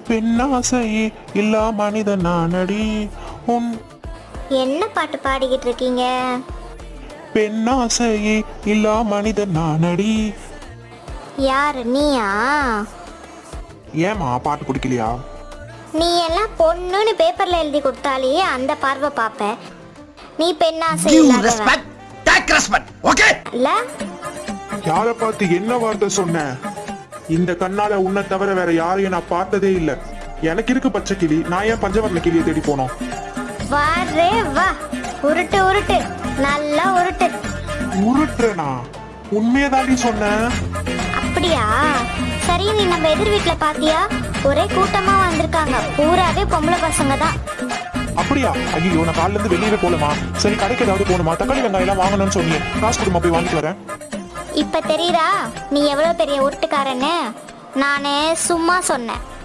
பெண்ணாசையே இல்லா மனிதன் நானடி உன் என்ன பாட்டு பாடிக்கிட்டு இருக்கீங்க? பெண்ணாசையே இல்லா மனிதன் நானடி. யாரு, நீயா? ஏமா பாட்டு பிடிக்கலையா? நீ எல்லாம் பொண்ணுன்னு பேப்பர்ல எழுதி கொடுத்தாலே அந்த பார்வை பாப்ப. நீ பெண்ணாசை இல்லாதவன் இல்ல? யாரை பார்த்து என்ன வார்த்தை சொன்ன? இந்த கண்ணால உன்னை தவிர வேற யாரையும் நான் பார்த்ததே இல்ல. எனக்கு இருக்கு பச்சை கிளி, நான் ஏன் பஞ்சவர்ண கிளியை தேடி போனோம்? வாரே வா, உருட்டு உருட்டு, நல்லா உருட்டு. உருட்டுறனா? உண்மையதாண்டி சொன்னேன். அப்படியா? சரி, நீ நம்ம எதிர் வீட்டுல பாத்தியா? ஒரே கூட்டமா வந்திருக்காங்க, பூராவே பொம்பளை பசங்க தான். அப்படியா? ஐயோ, நான் காலைல இருந்து வெளியவே போலமா. சரி, கடைக்கு ஏதாவது போகணுமா? தக்காளி வெங்காயம் எல்லாம் வாங்கணும்னு சொன்னீங்க. காசு கொடுமா, போய் வாங்கிட்டு வரேன். இப்ப தெரியுதா நீ எவ்வளவு பெரிய உருட்டுக்காரன்னு? நானே சும்மா சொன்னேன்.